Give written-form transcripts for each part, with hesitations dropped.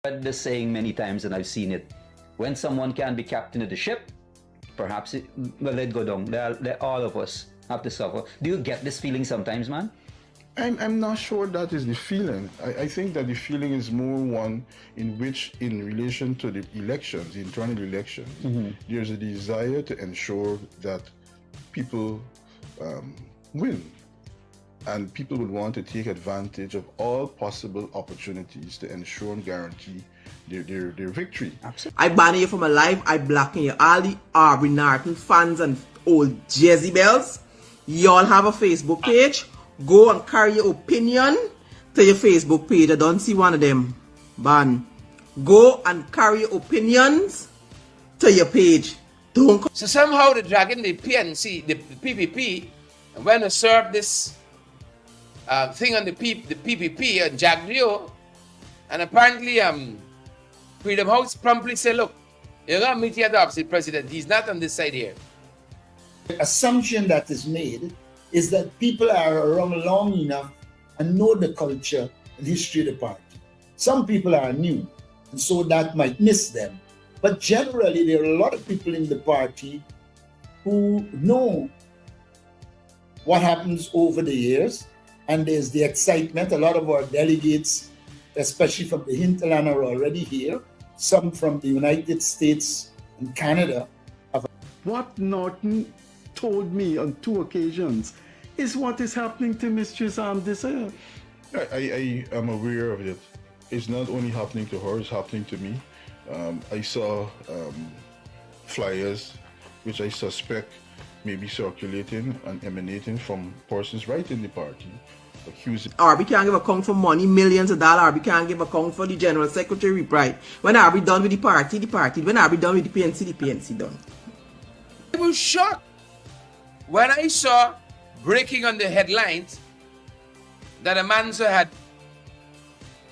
I've heard this saying many times, and I've seen it. When someone can be captain of the ship, perhaps let it go down. Let all of us have to suffer. Do you get this feeling sometimes, man? I'm not sure that is the feeling. I think that the feeling is more one in which, in relation to the elections, the internal elections, there's a desire to ensure that people win. And people would want to take advantage of all possible opportunities to ensure and guarantee their victory. Absolutely. I ban you from my life. I blacken you. All the Arby Norton fans and old Jezebels, y'all have a Facebook page. Go and carry your opinion to your Facebook page. I don't see one of them. Ban. Go and carry your opinions to your page. Don't. So somehow they're dragging the PNC, the PPP, and when they serve this thing on the PPP and Jagrio, and apparently Freedom House promptly say, look, you're going to meet here the opposite president. He's not on this side here. The assumption that is made is that people are around long enough and know the culture and history of the party. Some people are new, and so that might miss them. But generally, there are a lot of people in the party who know what happens over the years, and there's the excitement. A lot of our delegates, especially from the hinterland, are already here. Some from the United States and Canada. What Norton told me on 2 occasions is what is happening to Mistress Desir. I am aware of it. It's not only happening to her, it's happening to me. I saw flyers which I suspect may be circulating and emanating from persons right in the party, accusing. Arby can't give account for money, millions of dollars. Arby can't give account for the general secretary, right? When Arby done with the party, the party. When Arby done with the PNC done. I was shocked when I saw breaking on the headlines that Amanza had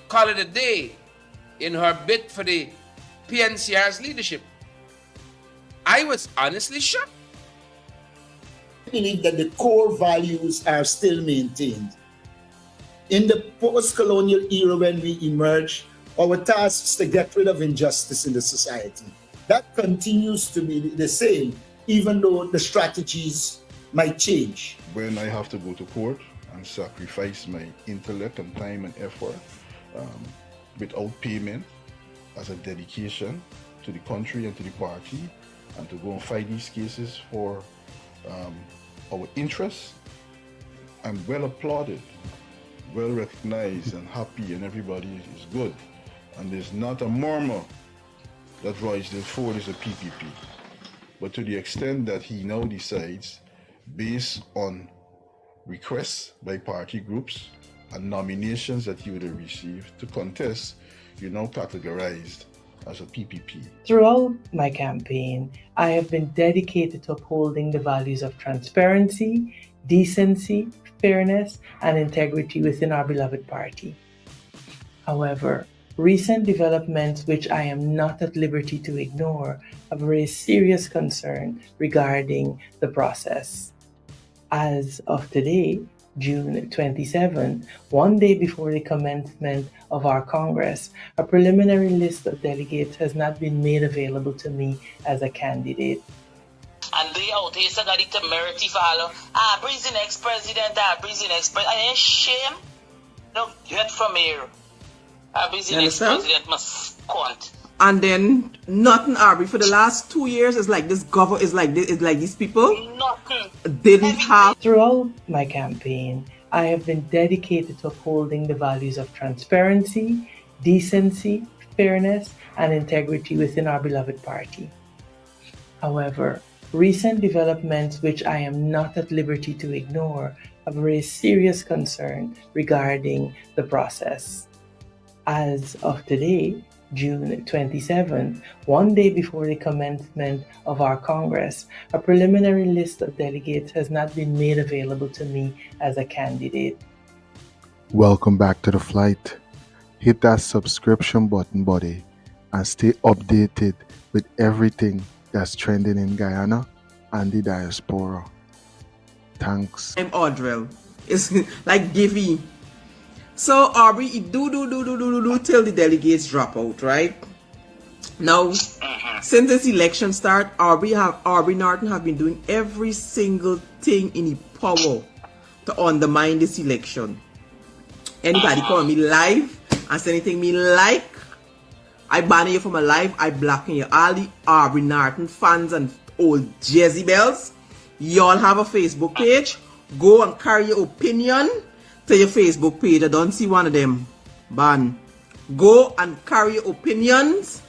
called it a day in her bid for the PNCR's leadership. I was honestly shocked. I believe that the core values are still maintained. In the post-colonial era when we emerge, our task is to get rid of injustice in the society. That continues to be the same, even though the strategies might change. When I have to go to court and sacrifice my intellect and time and effort without payment as a dedication to the country and to the party, and to go and fight these cases for our interests, I'm well applauded, well recognized and happy, and everybody is good. And there's not a murmur that Royston Ford is a PPP. But to the extent that he now decides, based on requests by party groups and nominations that he would have received to contest, you're now categorized as a PPP. Throughout my campaign, I have been dedicated to upholding the values of transparency, decency, fairness, and integrity within our beloved party. However, recent developments which I am not at liberty to ignore have raised serious concern regarding the process. As of today, June 27th, one day before the commencement of our Congress, a preliminary list of delegates has not been made available to me as a candidate. And they out here so got it to merit follow. Breeze the next president, breeze the next president. And shame. No, get from here. Breeze the next president must count. And then nothing, Arby, for the last 2 years is like this government is like this, it's like these people didn't have. Throughout my campaign, I have been dedicated to upholding the values of transparency, decency, fairness, and integrity within our beloved party. However, recent developments which I am not at liberty to ignore have raised serious concern regarding the process. As of today, June 27th, one day before the commencement of our Congress, a preliminary list of delegates has not been made available to me as a candidate. Welcome back to the flight. Hit that subscription button, buddy, and stay updated with everything that's trending in Guyana and the diaspora. Thanks. I'm Audrell. It's like Givey. So Aubrey, it do till the delegates drop out, right? Now, since this election start, Aubrey Norton have been doing every single thing in his power to undermine this election. Anybody call me live and say anything me like, I ban you from my live, I blocking you. All the Aubrey Norton fans and old Jezebels, y'all have a Facebook page. Go and carry your opinion to your Facebook page. I don't see one of them. Ban. Go and carry your opinions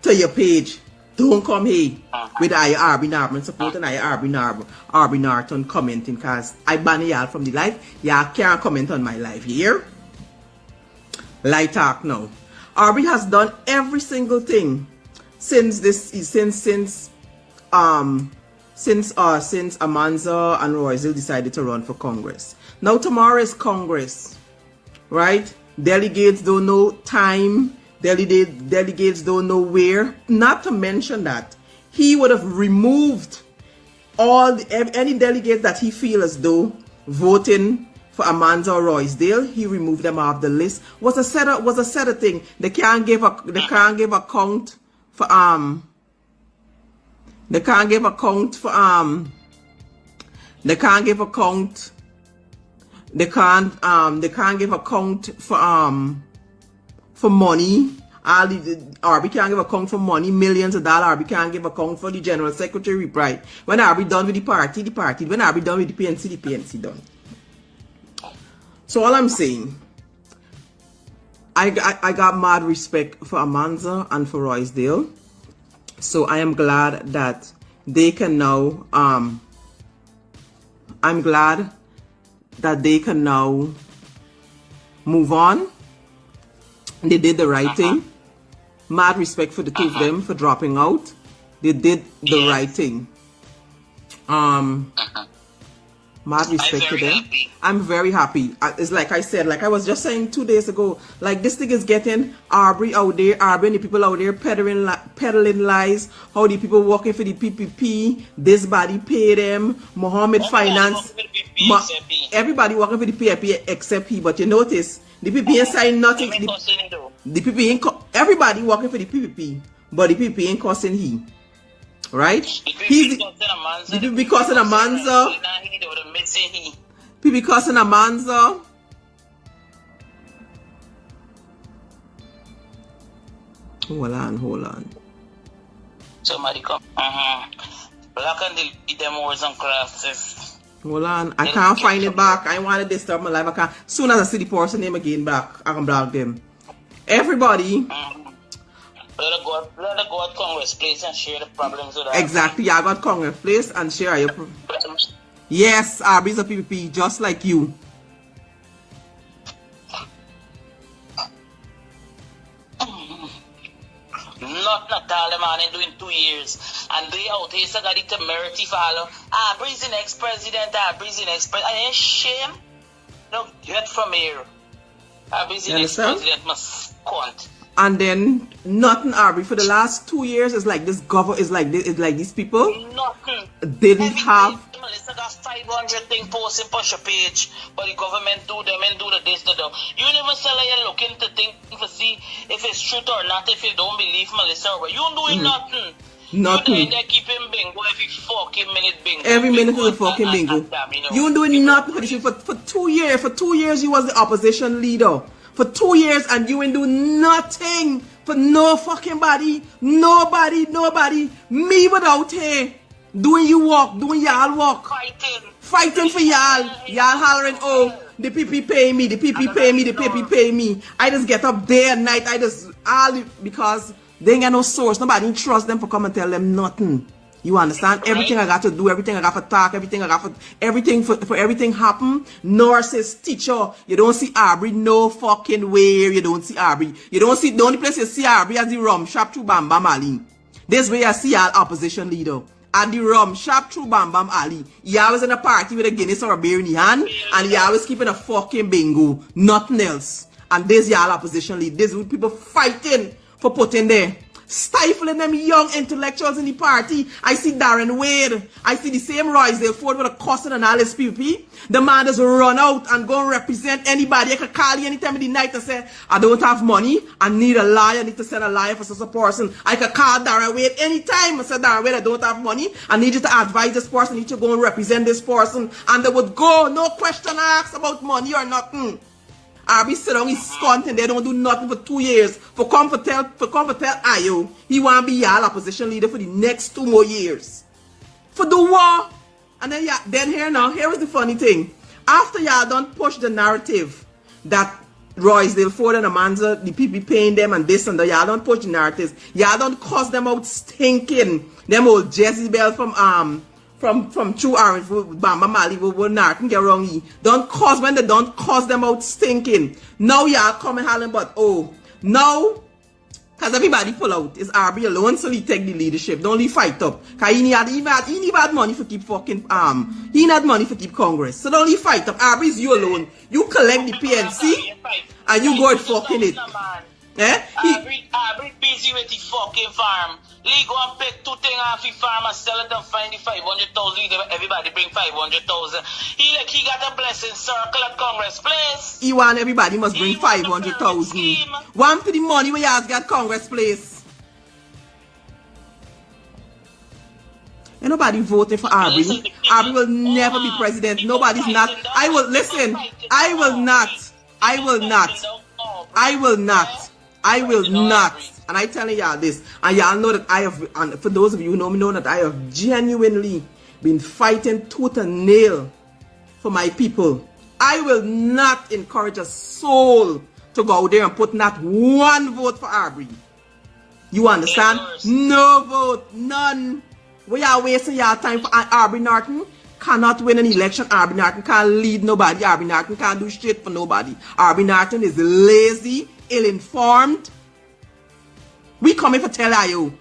to your page. Don't come here with Aubrey Norton supporting Aubrey Norton commenting, because I ban y'all from the live. Y'all can't comment on my live here. Light talk now. Aubrey has done every single thing since Amanza and Royston decided to run for Congress. Now tomorrow is Congress, right? Delegates don't know time. Delegates don't know where. Not to mention that he would have removed any delegates that he feels as though voting for Amanza or Royston, he removed them off the list. Was a set of thing. They can't give account for They can't give account for for money. Arby can't give account for money, millions of dollars. Arby can't give account for the general secretary, right? When Arby done with the party. When Arby done with the PNC done. So all I'm saying, I got mad respect for Amanza and for Royston. So I am glad that they can now I'm glad that they can now move on. They did the right thing. Mad respect for the two of them for dropping out. They did the right thing. Mad respect to them. Happy. I'm very happy. It's like I said, like I was just saying 2 days ago, like this thing is getting Aubrey out there, Aubrey and the people out there peddling lies, how the people working for the PPP, this body pay them, Mohammed Finance, everybody working for the PPP except he, but you notice, the PPP ain't saying nothing, the PPP ain't, everybody working for the PPP, but the PPP ain't costing he. Right? He's because of Amanza. Because of Amanza. Hold on. Somebody come. Black and delete them words and crafts. Hold on. I can't find it back. I want to disturb my life. I can't. Soon as I see the person name again back, I can block them. Everybody. Let her go at Congress Place and share the problems with her. Exactly, I got Congress Place and share your problems. Yes, Arby's a PPP, just like you. Not all the man doing 2 years. And they out here so got it to merit follow. Breeze the next president, breeze the next president. And shame. No, get from here. Breeze the next president must count. And then nothing, Aubrey, for the last 2 years is like this it's like these people nothing didn't have. Melissa got 500 things posting push a page, but the government do them and do the this to them. You never say like you're looking to think to see if it's truth or not, if you don't believe Melissa, but you doing nothing. Nothing. They keep him bingo every fucking minute bingo. Every minute is a fucking bingo. You doing nothing for 2 years. For 2 years you was the opposition leader. For 2 years and you ain't do nothing for no fucking body. Nobody. Me without here. Doing you work, doing y'all work. Fighting for y'all. Y'all hollering, oh, the PP pay me, the PP pay me. I just get up day and night. Because they ain't got no source. Nobody trust them for come and tell them nothing. You understand? Everything I got to do, everything I got to talk, everything for everything happen. Nurses, teacher, you don't see Aubrey no fucking where. You don't see Aubrey. You don't see, the only place you see Aubrey as the rum shop through Bam Bam Ali. This way I see our opposition leader. At the rum shop through Bam Bam Ali. He always in a party with a Guinness or a beer in the hand. And he always keeping a fucking bingo. Nothing else. And this y'all opposition leader. This with people fighting for putting there. stifling them young intellectuals in the party. I see Darren Wade. I see the same Royston Ford with a cussing and all his PP. The man just run out and go and represent anybody. I can call you anytime of the night and say, I don't have money. I need a lawyer. I need to send a lawyer for such a person. I can call Darren Wade anytime and say, Darren Wade, I don't have money. I need you to advise this person. I need you to go and represent this person. And they would go, no question asked about money or nothing. RB sit down, he's squanting, they don't do nothing for 2 years. For come for tell Ayo, he want to be y'all opposition leader for the next 2 more years. For the war. And then here is the funny thing. After y'all don't push the narrative that Royston Ford and Amanza, the people paying them and this and that, y'all don't push the narratives. Y'all don't cuss them out stinking. Them old Jezebel from True Orange, Bamba Mali, Norton get wrong here. Don't cause when they don't cause them out stinking. Now y'all come and hollering, but now, cause everybody pull out. It's RB alone, so he take the leadership. Don't he fight up. Cause he had money for keep fucking he had money for keep Congress. So don't he fight up. RB is you alone. You collect the PNC and you go and fucking it. I busy with the fucking farm. Lee go and pick 2 things off the farm and sell it and find the 500,000. Everybody bring 500,000. He got a blessing circle at Congress Place. He want everybody must bring 500,000. One for the money we have got Congress Place. Ain't nobody voting for Arbery. Arbery will never be president. Nobody's not. I will listen. I will not. And I telling y'all this, and y'all know that I have, and for those of you who know me, know that I have genuinely been fighting tooth and nail for my people. I will not encourage a soul to go out there and put not one vote for Arbery. You understand? No vote, none. We are wasting your time for Arbery Norton. Cannot win an election. Arbery Norton can't lead nobody. Arbery Norton can't do shit for nobody. Arbery Norton is lazy, ill-informed. We coming for tell you.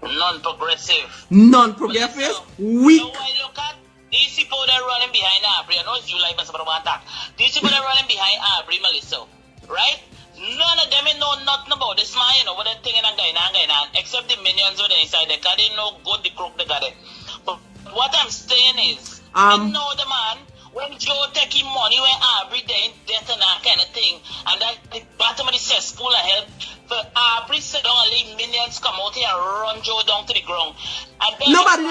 Non-progressive. Non-progressive? Weak. So I look at these people that are running behind Arbery. I know it's you like me, but I want that. These people that are running behind Arbery, Melissa, right? None of them know nothing about this man, you know, what they're thinking and Guyana, except the minions who are inside there, because they know good the crook they got it. But what I'm saying is, you know the man, when Joe taking money when Arbery there in debt and that kind of thing, and that the bottom of the cesspool and help for Arbery sit down and leave minions come out here and run Joe down to the ground. And nobody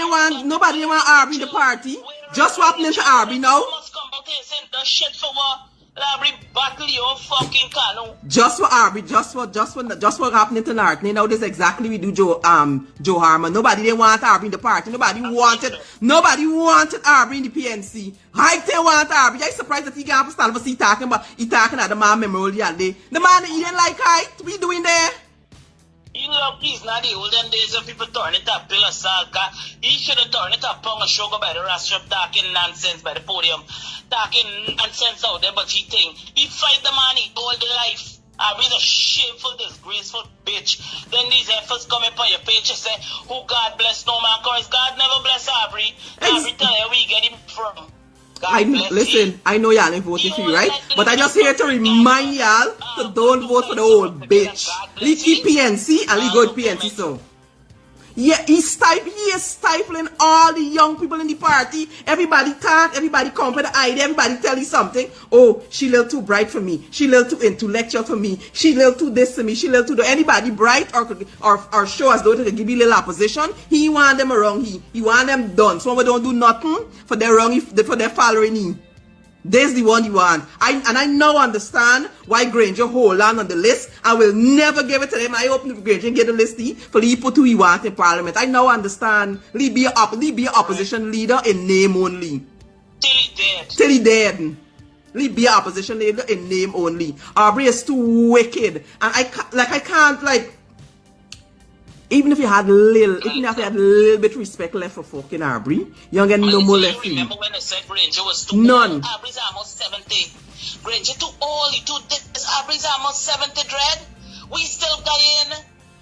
want Arbery in the party. Just what happening to Arbery now? Must come out here saying the shit for what? Arbery battle your fucking canoe. Just for Arbery, just what happening to Norton. You know this exactly we do Joe Harmon. Nobody didn't want Arbery in the party. Nobody wanted Arbery in the PNC. I they want Arbery. I'm surprised that he can't stand for talking at the man memorial the other day. The man he didn't like height. What you doing there? You know, he's not the olden days when people turn it up, pill of salt. He should have turned it up, pound of sugar by the restaurant, talking nonsense by the podium, talking nonsense out there, but he think he fight the money all the life. Arbery's a shameful, disgraceful bitch. Then these efforts come up on your page and say, who God bless no man, cause God never bless Arbery. Arbery tell you where you get him from. Listen, I know y'all ain't voting for you, right? But I just here to remind y'all to don't vote for the old bitch. Leave PNC and leave good PNC so. Yeah, he is stifling all the young people in the party. Everybody talk, everybody come with the idea, everybody tell you something. Oh, she little too bright for me. She little too intellectual for me. She little too this to me. She little too anybody bright or show as though they could give you little opposition. He want them wrong. He want them done. So we don't do nothing for their wrong for their following him. There's the one you want. I now understand why Granger hold on the list. I will never give it to them. I hope Granger get the list for he put who he want in Parliament. I now understand. Lee be an opposition leader in name only. Till he dead. Lee be an opposition leader in name only. Arbery is too wicked. And I can't even if you had a little bit respect left for fucking Arbery, you don't get no more left. Remember when they said Granger was too none. Old? Arbery's almost 70. Granger too old, he too this. Arbery's almost 70, dread. We still Guyana.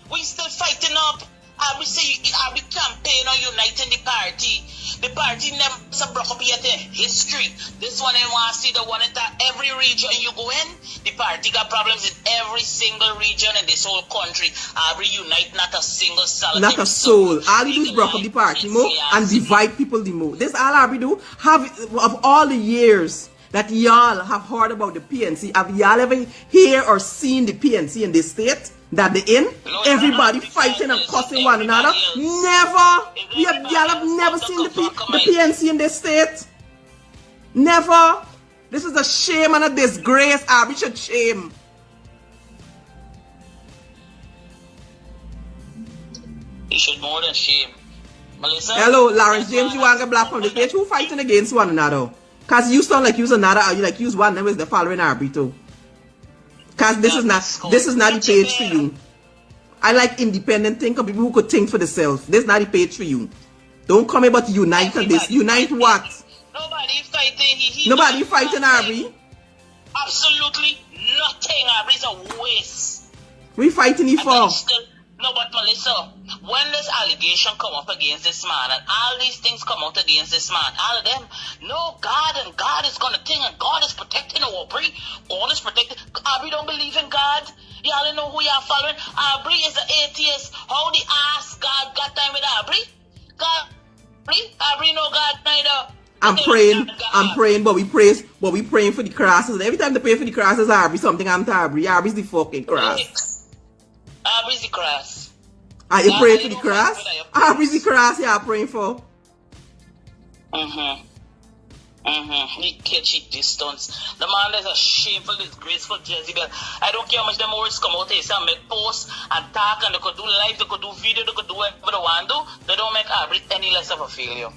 We still fighting up. Arbery campaign on uniting the party. The party never broke up yet in history. This one I want to see the one at every region you go in. The party got problems in every single region in this whole country. Reunite not a single solitary Not a soul. All you do is break up the party more and divide people the more. This all Arby do. Have of all the years that y'all have heard about the PNC, have y'all ever hear or seen the PNC in this state? That they in? No, Everybody fighting and cussing one another? Never. Y'all have never seen the PNC in this state? Never. This is a shame and a disgrace. Arby should shame. He should more than shame. Melissa? Hello, Lawrence James, you want to black on this page? Who fighting against one another? Cause you sound like you's another, or you like use one, then is the following Arby too. Cause this is not the page for you. I like independent thinker, people who could think for themselves. This is not the page for you. Don't come about unite on this. Unite what? Nobody fighting. Nobody fighting Arby. Absolutely nothing. Arby's a waste. We fighting you for. No, but Melissa, when this allegation come up against this man and all these things come out against this man, all of them, no, God is gonna think and God is protecting Aubrey. God is protecting. Aubrey don't believe in God. Y'all don't know who y'all following. Aubrey is an atheist. How the ass God got time with Aubrey? Aubrey no God neither. I'm praying, but we praying for the crosses. And every time they pray for the crosses, Aubrey something I'm to Aubrey. Aubrey's the fucking cross. Aubrey's the cross. Are you praying for the cross? Aubrey's the cross you are praying for. He catch it distance. The man is a shameful, disgraceful Jezebel. I don't care how much them always come out here and make posts and talk and they could do live, they could do video, they could do whatever they want to do. They don't make Aubrey any less of a failure.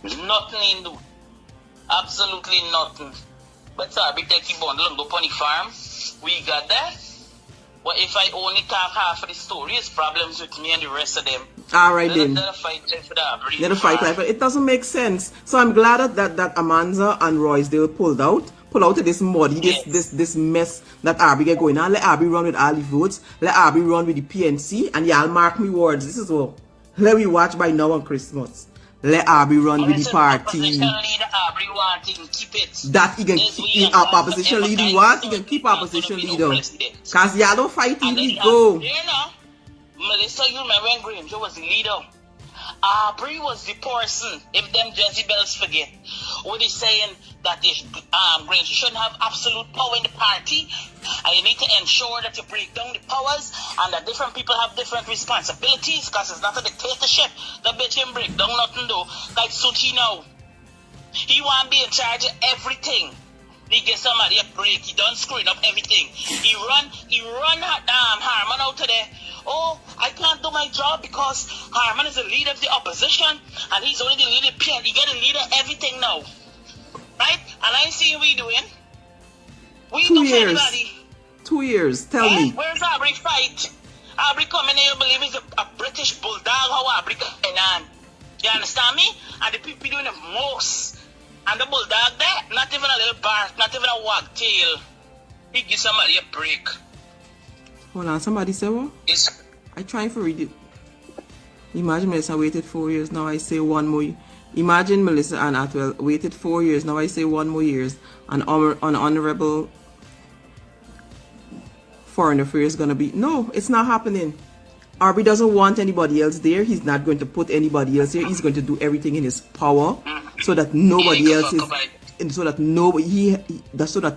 Nothing in do. Absolutely nothing. But sorry, take your bundle and go on the farm. We got that. But if I only talk half of the story, it's problems with me and the rest of them. Alright then. Let a fight life for that. Let a fight life. It doesn't make sense. So I'm glad that Amanza and Roysdale pulled out of this muddy, this mess that Arby get going on. Let Arby run with all the votes. Let Arby run with the PNC. And y'all mark me words. This is what. Let me watch by now on Christmas. Let Arby run with the party. That he can keep our opposition leader what? He can keep opposition leader. Cause y'all don't fight till he go. Melissa, you remember when Granger was the leader? Aubrey was the person, if them Jezebels forget, what is saying that Granger shouldn't have absolute power in the party, and you need to ensure that you break down the powers, and that different people have different responsibilities, because it's not a dictatorship. The bitch him break down nothing though, like Suchi now. He want to be in charge of everything. He get somebody a break. He done screwing up everything. He run Harman out today. Oh, I can't do my job because Harman is the leader of the opposition and he's only the leader of PN. He get a leader of everything now. Right? And I see what we doing. We 2 years. 2 years. Tell me. Where's Aubrey fight? Aubrey coming here, believe he's a British bulldog. How Aubrey coming on? You understand me? And the people doing the most. And the bulldog there, not even a little bark, not even a wag tail. He gives somebody a break. Hold on, somebody say what? Yes. I trying to read it. Imagine Melissa waited 4 years, now I say 1 more. Imagine Melissa and Atwell waited 4 years, now I say 1 more years. And honorable foreign affairs is gonna be. No, it's not happening. Arby doesn't want anybody else there. He's not going to put anybody else here. He's going to do everything in his power so that nobody else is, so that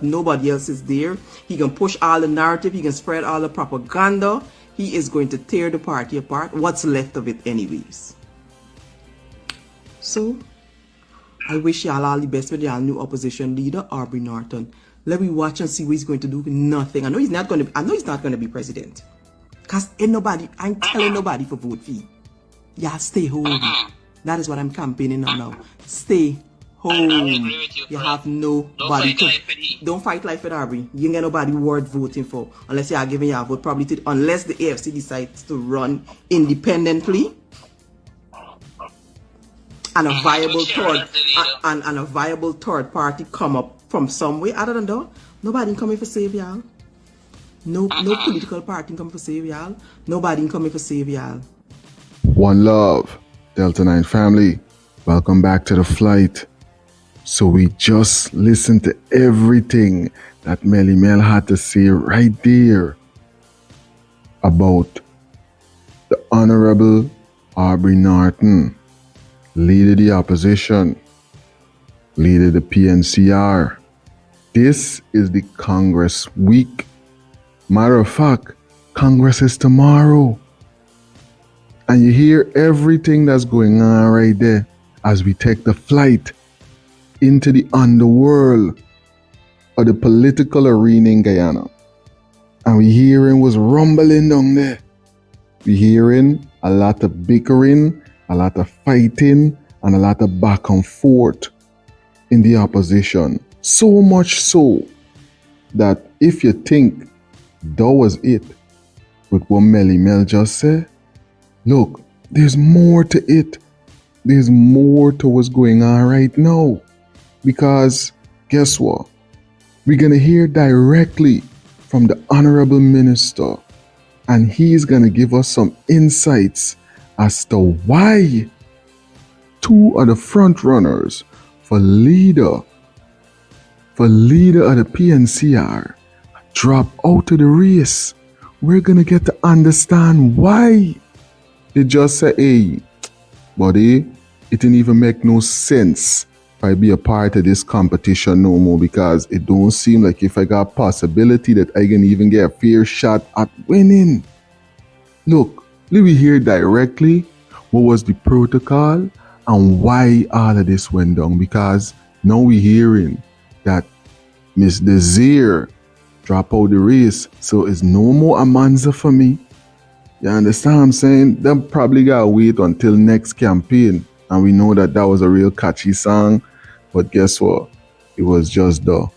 nobody else is there. He can push all the narrative. He can spread all the propaganda. He is going to tear the party apart. What's left of it, anyways? So, I wish y'all all the best with y'all new opposition leader, Aubrey Norton. Let me watch and see what he's going to do. Nothing. I know he's not going to be president. Cause ain't nobody, I ain't telling nobody for vote for you. Y'all stay home. That is what I'm campaigning on now. Stay home. You have nobody. Don't fight life with Aubrey. You ain't get nobody worth voting for. Unless you are giving your vote probably to, unless the AFC decides to run independently. And a viable third party come up from somewhere. Other than that, nobody coming for save y'all. No political party coming for save y'all. Nobody coming for save y'all. One love, Delta 9 family. Welcome back to the flight. So we just listened to everything that Melly Mel had to say right there about the Honorable Aubrey Norton, leader of the opposition, leader of the PNCR. This is the Congress week. Matter of fact, Congress is tomorrow. And you hear everything that's going on right there as we take the flight into the underworld of the political arena in Guyana. And we hearing what's rumbling down there. We hearing a lot of bickering, a lot of fighting, and a lot of back and forth in the opposition. So much so that if you think that was it with what Melly Mel just said, look, there's more to it. There's more to what's going on right now. Because guess what? We're going to hear directly from the Honorable Minister, and he's going to give us some insights as to why two of the front runners for leader of the PNCR drop out of the race. We're going to get to understand why. They just say, hey, buddy, it didn't even make no sense if I be a part of this competition no more, because it don't seem like if I got possibility that I can even get a fair shot at winning. Look, let me hear directly what was the protocol and why all of this went down, because now we're hearing that Miss Desir drop out the race, so it's no more Amanza for me. You understand what I'm saying? Them probably gotta wait until next campaign, and we know that was a real catchy song, but guess what? It was just the.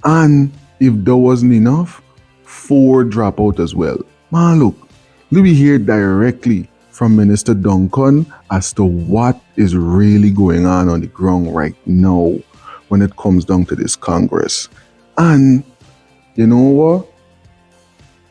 And if that wasn't enough, Ford drop out as well. Man, look, let me hear directly from Minister Duncan as to what is really going on the ground right now when it comes down to this Congress. And you know what?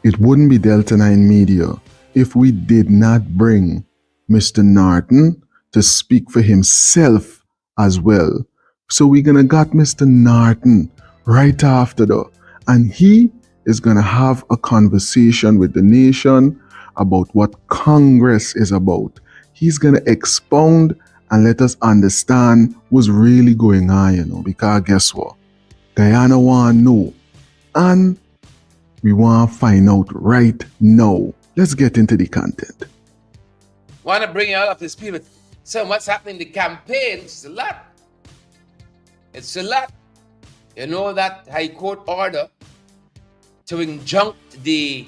It wouldn't be Delta9 Media if we did not bring Mr. Norton to speak for himself as well. So we're going to got Mr. Norton right after that. And he is going to have a conversation with the nation about what Congress is about. He's going to expound and let us understand what's really going on, because guess what? Guyana want to know. And we want to find out right now. Let's get into the content. Want to bring you all up to speed with what's happening in the campaign. It's a lot. It's a lot. You know that High Court order to injunct the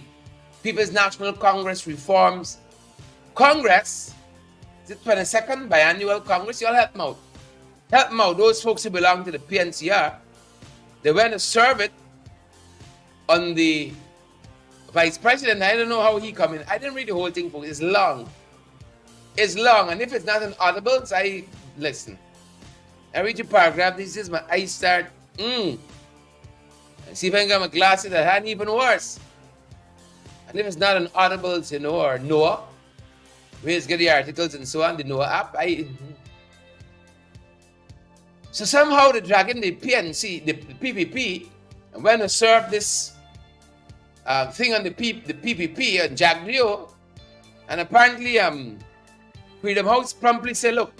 People's National Congress reforms. Congress, is it 22nd biannual Congress? You all help them out. Help them out. Those folks who belong to the PNCR, they went to serve it on the Vice President. I don't know how he come in. I didn't read the whole thing, folks. It's long. It's long. And if it's not an audible, I listen. I read your paragraph. This is my eyes start. See if I can get my glasses that hand even worse. And if it's not an audible, or Noah, we just get the articles and so on, the Noah app. So somehow the dragon, the PNC, the PPP, went to serve this thing on the PPP and Jack Rio, and apparently Freedom House promptly said, look,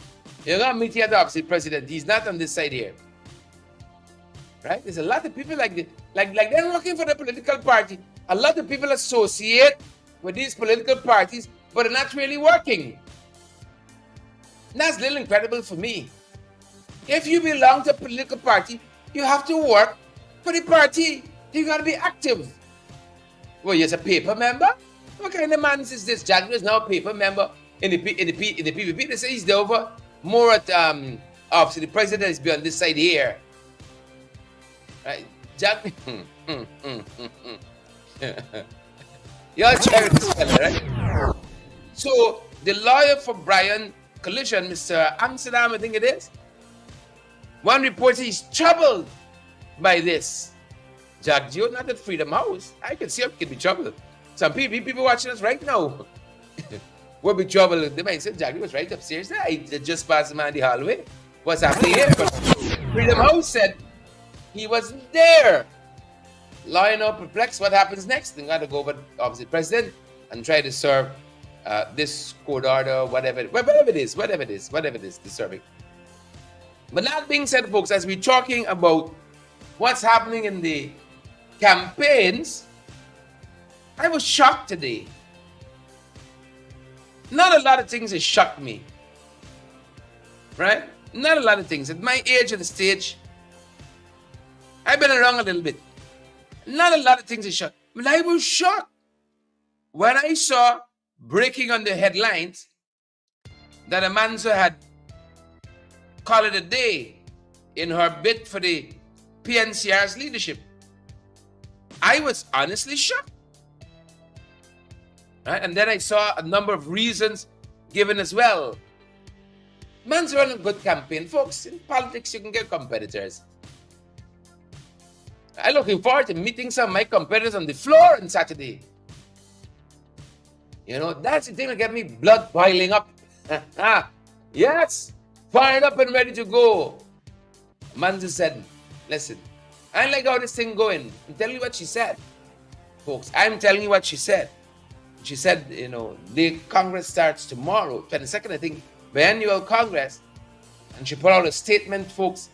you're going to meet here at the opposite president. He's not on this side here. Right? There's a lot of people like they're working for the political party. A lot of people associate with these political parties, but they're not really working. And that's a little incredible for me. If you belong to a political party, you have to work for the party. You got to be active. Well, you're a paper member? What kind of man is this? Jack is now a paper member in the PPP. They say he's over more at obviously the president is be on this side here. Right? Jack. Y'all check this fella, right? So the lawyer for Brian Collision, Mr. Amsterdam, I think it is. One reports he's troubled by this. Jack Gio, not at Freedom House. I can see how he can be troubled. Some people watching us right now will be troubled. They might say Jack was right upstairs. I just passed him on the hallway. What's happening here? But Freedom House said he wasn't there. Lying up, perplexed, what happens next? They got to go with opposite president and try to serve this court order, whatever it is, disturbing. But that being said, folks, as we're talking about what's happening in the campaigns, I was shocked today. Not a lot of things that shocked me, right? Not a lot of things. At my age of the stage, I've been around a little bit. Not a lot of things that shocked. But I was shocked when I saw breaking on the headlines that Amanza had called it a day in her bid for the PNCR's leadership. I was honestly shocked. Right? And then I saw a number of reasons given as well. Man's running a good campaign. Folks, in politics, you can get competitors. I'm looking forward to meeting some of my competitors on the floor on Saturday. You know, that's the thing that get me blood boiling up. Yes, fired up and ready to go. Amanza said, listen, I like how this thing going. I'm telling you what she said. Folks, I'm telling you what she said. She said, you know, the Congress starts tomorrow, 22nd, I think, biannual Congress. And she put out a statement, folks.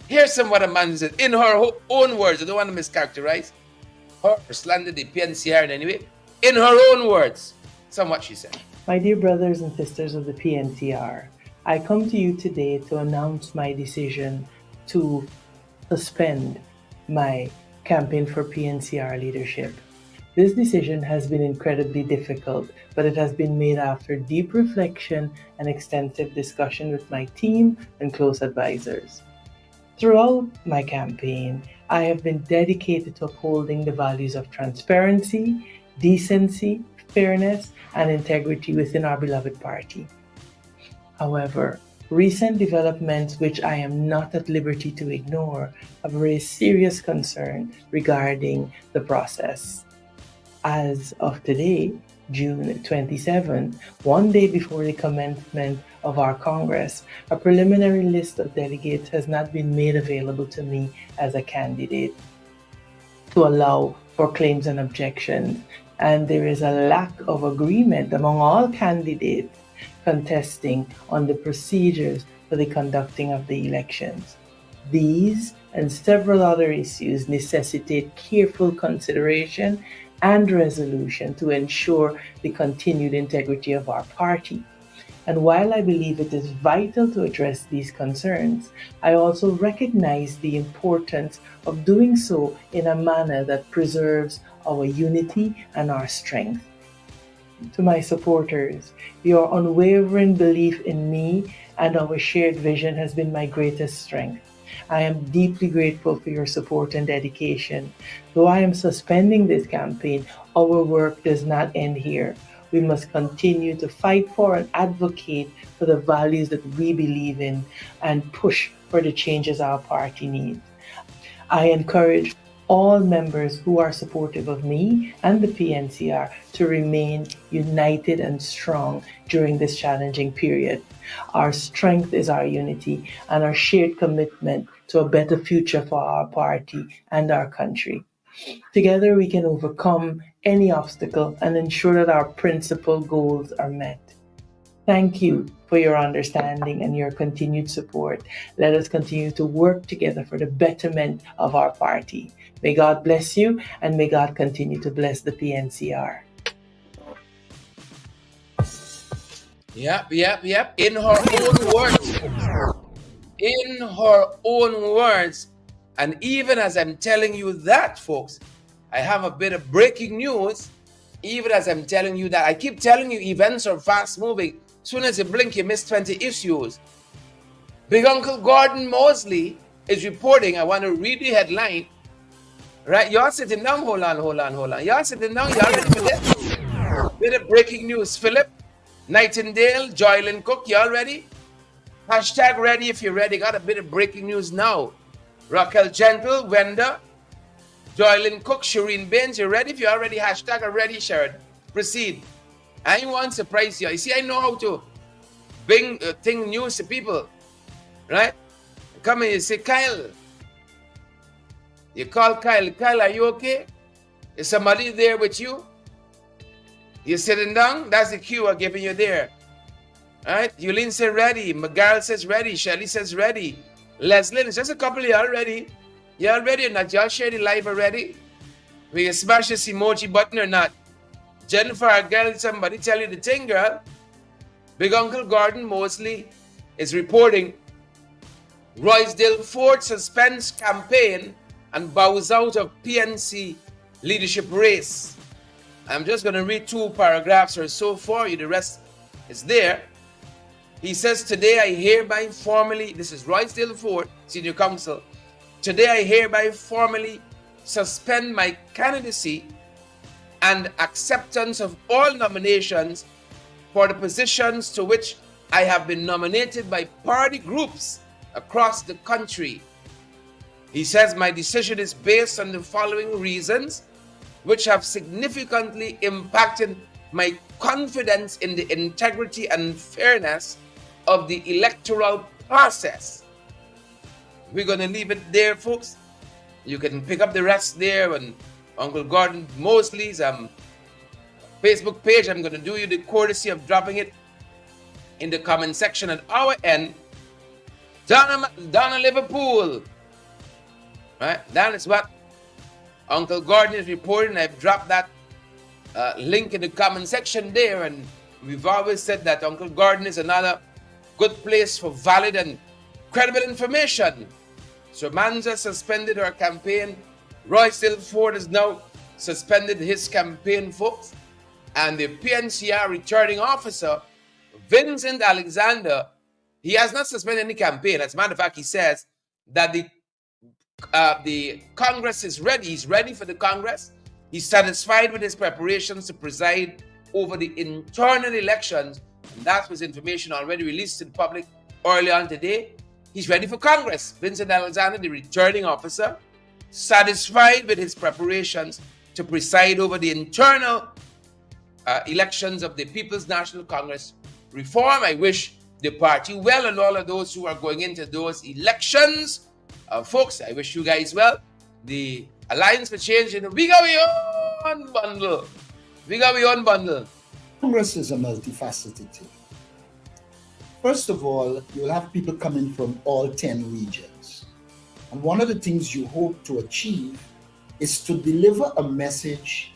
Here's some what Amanza said in her own words. I don't want to mischaracterize her or slander the PNCR in any way. In her own words, some what she said. My dear brothers and sisters of the PNCR, I come to you today to announce my decision to suspend my campaign for PNCR leadership. This decision has been incredibly difficult, but it has been made after deep reflection and extensive discussion with my team and close advisors. Throughout my campaign, I have been dedicated to upholding the values of transparency, decency, fairness, and integrity within our beloved party. However, recent developments which I am not at liberty to ignore have raised serious concern regarding the process. As of today, June 27, one day before the commencement of our Congress, a preliminary list of delegates has not been made available to me as a candidate to allow for claims and objections, and there is a lack of agreement among all candidates contesting on the procedures for the conducting of the elections. These and several other issues necessitate careful consideration and resolution to ensure the continued integrity of our party. And while I believe it is vital to address these concerns, I also recognize the importance of doing so in a manner that preserves our unity and our strength. To my supporters, your unwavering belief in me and our shared vision has been my greatest strength. I am deeply grateful for your support and dedication. Though I am suspending this campaign, our work does not end here. We must continue to fight for and advocate for the values that we believe in and push for the changes our party needs. I encourage all members who are supportive of me and the PNCR to remain united and strong during this challenging period. Our strength is our unity and our shared commitment to a better future for our party and our country. Together we can overcome any obstacle and ensure that our principal goals are met. Thank you for your understanding and your continued support. Let us continue to work together for the betterment of our party. May God bless you, and may God continue to bless the PNCR. Yep. In her own words. In her own words. And even as I'm telling you that, folks, I have a bit of breaking news. Even as I'm telling you that, I keep telling you events are fast moving. Soon as you blink, you miss 20 issues. Big Uncle Gordon Mosley is reporting. I want to read the headline. Right, y'all sitting down. Hold on. Y'all sitting down. Y'all ready for this? Bit of breaking news. Philip, Nightingale, Joylyn Cook, y'all ready? Hashtag ready if you're ready. Got a bit of breaking news now. Raquel Gentle, Wenda, Joylyn Cook, Shireen Baines, you ready? If you're already hashtag ready, Sharon. Proceed. I want to surprise you. You see, I know how to bring thing news to people, right? come in, you say, Kyle. You call Kyle. Kyle, are you okay? Is somebody there with you? You're sitting down? That's the cue I'm giving you there. All right? Yulene said ready. McGarrett says ready. Shelly says ready. Leslie, it's just a couple of y'all ready. Y'all ready or not? Y'all share the live already? We can smash this emoji button or not? Jennifer, girl, somebody tell you the thing, girl. Big Uncle Gordon Mosley is reporting Royston Ford suspends campaign and bows out of PNC leadership race. I'm just going to read 2 paragraphs or so for you. The rest is there. He says, today I hereby formally, this is Royston Ford, Senior Counsel, today I hereby formally suspend my candidacy and acceptance of all nominations for the positions to which I have been nominated by party groups across the country. He says, my decision is based on the following reasons, which have significantly impacted my confidence in the integrity and fairness of the electoral process. We're going to leave it there, folks. You can pick up the rest there on Uncle Gordon Mosley's Facebook page. I'm going to do you the courtesy of dropping it in the comment section at our end. Donna Liverpool. Right? That is what Uncle Gordon is reporting. I've dropped that link in the comment section there. And we've always said that Uncle Gordon is another good place for valid and credible information. So Amanza suspended her campaign. Royston Ford has now suspended his campaign, folks. And the PNCR returning officer, Vincent Alexander, he has not suspended any campaign. As a matter of fact, he says that the Congress is ready. He's ready for the Congress. He's satisfied with his preparations to preside over the internal elections. And that was information already released to the public early on today. He's ready for Congress. Vincent Alexander, the returning officer, satisfied with his preparations to preside over the internal elections of the People's National Congress reform. I wish the party well and all of those who are going into those elections. Folks, I wish you guys well. The Alliance for Change, we got our own bundle. We got our own bundle. Congress is a multifaceted thing. First of all, you'll have people coming from all 10 regions. And one of the things you hope to achieve is to deliver a message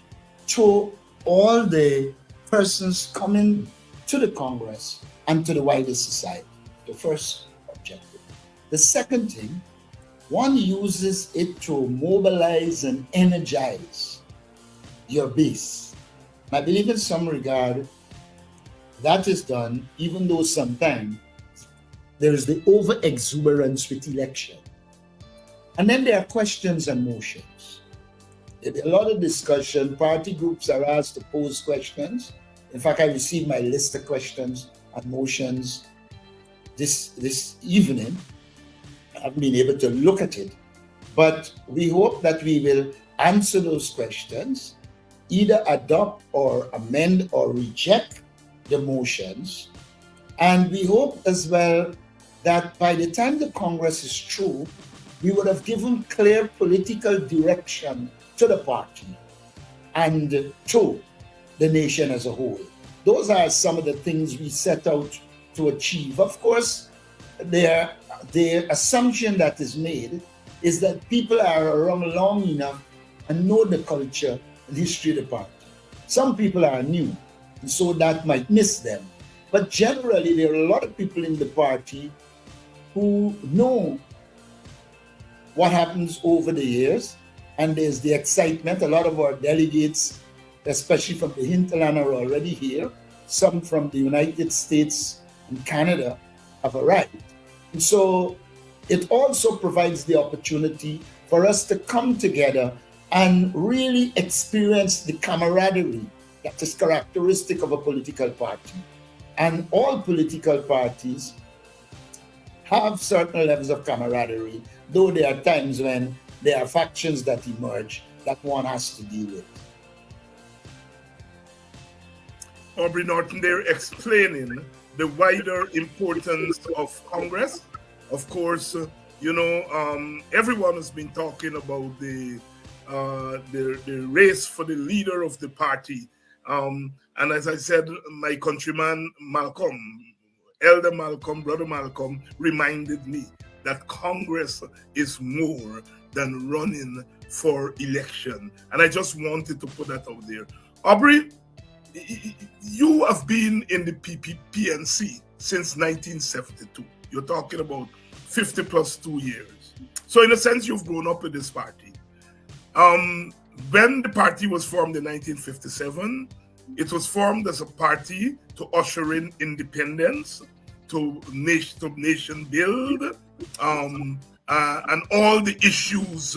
to all the persons coming to the Congress and to the wider society. The first objective. The second thing, one uses it to mobilize and energize your base. I believe in some regard that is done, even though sometimes there is the over-exuberance with election. And then there are questions and motions. A lot of discussion, party groups are asked to pose questions. In fact, I received my list of questions and motions this evening. I haven't been able to look at it, but we hope that we will answer those questions, either adopt or amend or reject the motions. And we hope as well that by the time the Congress is through, we would have given clear political direction to the party and to the nation as a whole. Those are some of the things we set out to achieve. Of course, the assumption that is made is that people are around long enough and know the culture and history of the party. Some people are new, and so that might miss them. But generally, there are a lot of people in the party who know what happens over the years, and there's the excitement. A lot of our delegates, especially from the hinterland, are already here. Some from the United States and Canada have arrived. And so it also provides the opportunity for us to come together and really experience the camaraderie that is characteristic of a political party. And all political parties have certain levels of camaraderie, though there are times when there are factions that emerge that one has to deal with. Aubrey Norton there explaining the wider importance of Congress. Of course, Everyone has been talking about the race for the leader of the party. And as I said, my countryman Malcolm, Elder Malcolm, Brother Malcolm, reminded me that Congress is more than running for election. And I just wanted to put that out there. Aubrey, you have been in the PNC since 1972. You're talking about 50 plus 2 years. So in a sense, you've grown up with this party. When the party was formed in 1957, it was formed as a party to usher in independence, to nation build, and all the issues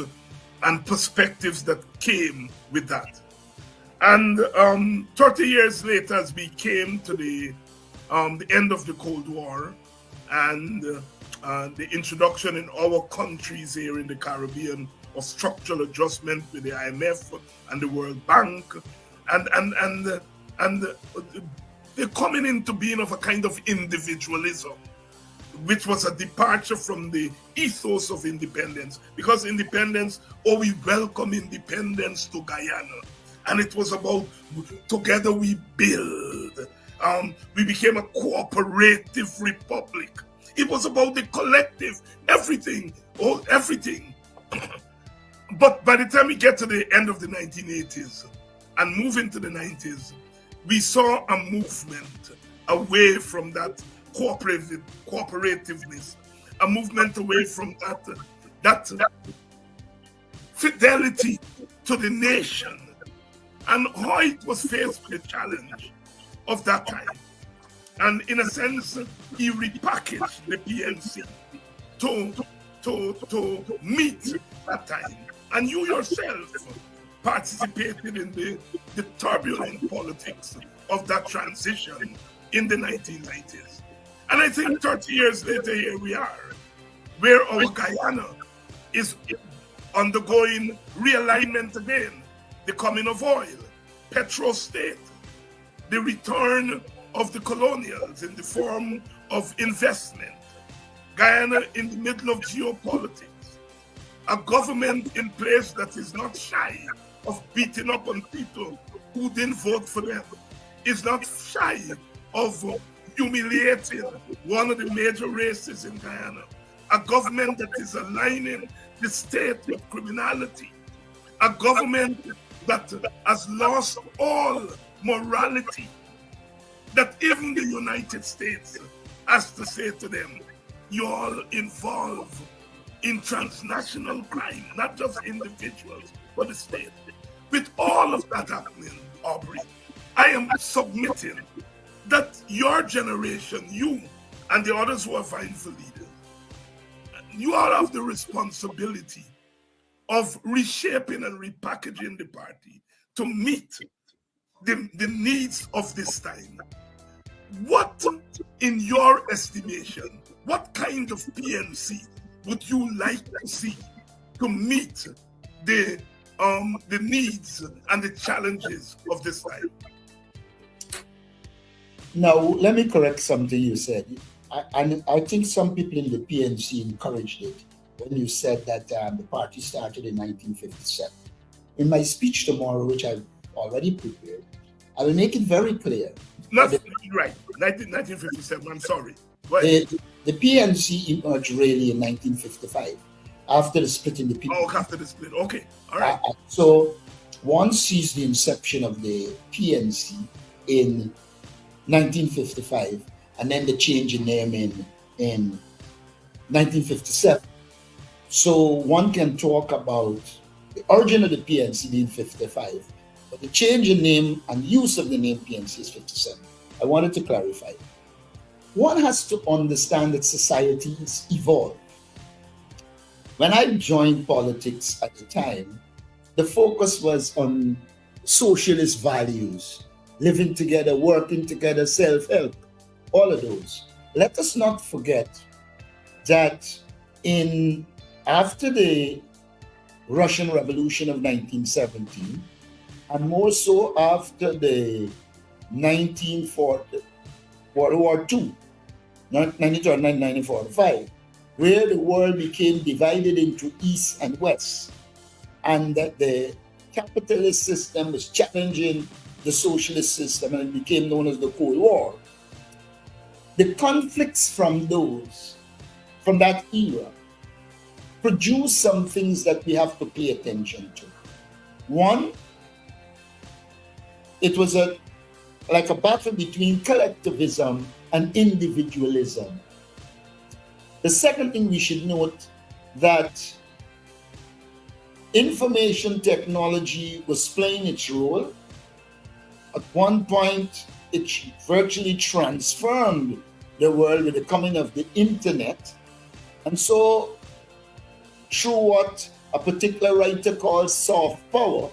and perspectives that came with that. And 30 years later, as we came to the end of the Cold War and the introduction in our countries here in the Caribbean of structural adjustment with the IMF and the World Bank, and the coming into being of a kind of individualism, which was a departure from the ethos of independence. Because independence, we welcome independence to Guyana. And it was about together we build. We became a cooperative republic. It was about the collective, everything. But by the time we get to the end of the 1980s and move into the 90s, we saw a movement away from that cooperativeness, a movement away from that fidelity to the nation, and how it was faced with the challenge of that time. And in a sense, he repackaged the PNC to meet that time. And you yourself participated in the turbulent politics of that transition in the 1990s. And I think 30 years later, here we are, where our Guyana is undergoing realignment again, the coming of oil, petro-state, the return of the colonials in the form of investment, Guyana in the middle of geopolitics, a government in place that is not shy of beating up on people who didn't vote for them, is not shy of humiliating one of the major races in Guyana, a government that is aligning the state with criminality, a government that has lost all morality, that even the United States has to say to them, you all involved in transnational crime, not just individuals, but the state. With all of that happening, Aubrey, I am submitting that your generation, you and the others who are vying for leaders, you all have the responsibility of reshaping and repackaging the party to meet the needs of this time. What, in your estimation, what kind of PNC would you like to see to meet the needs and the challenges of this time? Now, let me correct something you said. I think some people in the PNC encouraged it when you said that the party started in 1957. In my speech tomorrow, which I've already prepared, I will make it very clear. Right, 1957, I'm sorry. The PNC emerged really in 1955, after the split in the people. Oh, after the split, okay, all right. So one sees the inception of the PNC in 1955, and then the change in name in 1957. So one can talk about the origin of the PNC being 55, but the change in name and use of the name PNC is 57. I wanted to clarify. One has to understand that societies evolve. When I joined politics at the time, the focus was on socialist values, living together, working together, self-help, all of those. Let us not forget that after the Russian Revolution of 1917, and more so after the 1940 World War II, 1945, where the world became divided into East and West, and that the capitalist system was challenging the socialist system, and it became known as the Cold War. The conflicts from that era, produce some things that we have to pay attention to. One, it was like a battle between collectivism and individualism. The second thing we should note, that information technology was playing its role. At one point, it virtually transformed the world with the coming of the internet. And so, through what a particular writer calls soft power,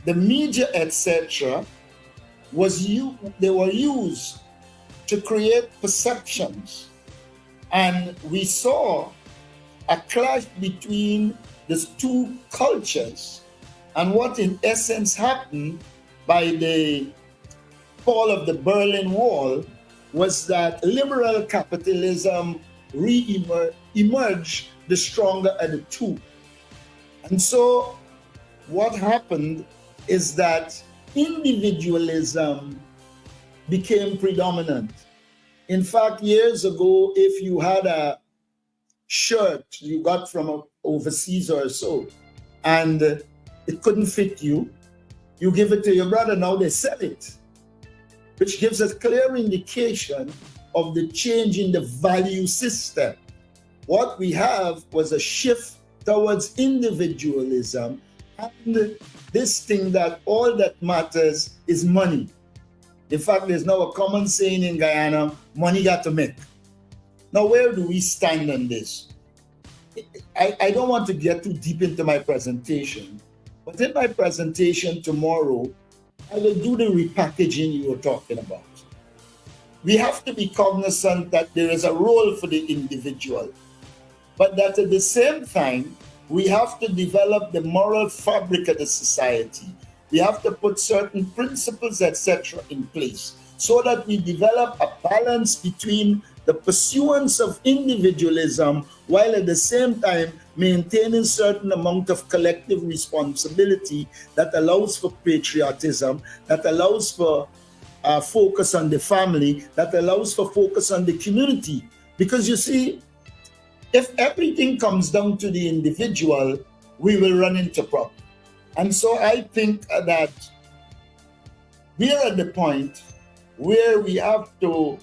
the media, etc., they were used to create perceptions. And we saw a clash between these two cultures. And what in essence happened by the fall of the Berlin Wall was that liberal capitalism emerged the stronger of the two. And so what happened is that individualism became predominant. In fact, years ago, if you had a shirt you got from overseas or so, and it couldn't fit you, you give it to your brother, now they sell it, which gives us clear indication of the change in the value system. What we have was a shift towards individualism, and this thing that all that matters is money. In fact, there's now a common saying in Guyana, money got to make. Now, where do we stand on this? I don't want to get too deep into my presentation, but in my presentation tomorrow, I will do the repackaging you were talking about. We have to be cognizant that there is a role for the individual, but that at the same time, we have to develop the moral fabric of the society. We have to put certain principles, etc., in place so that we develop a balance between the pursuance of individualism while at the same time maintaining certain amount of collective responsibility that allows for patriotism, that allows for focus on the family, that allows for focus on the community. Because you see, if everything comes down to the individual, we will run into problems. And so I think that we are at the point where we have to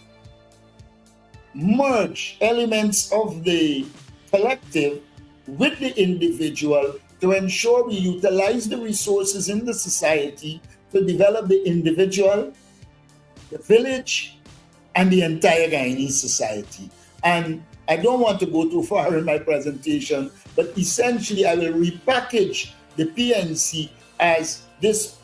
merge elements of the collective with the individual to ensure we utilize the resources in the society to develop the individual, the village, and the entire Guyanese society. And I don't want to go too far in my presentation, but essentially I will repackage the PNC as this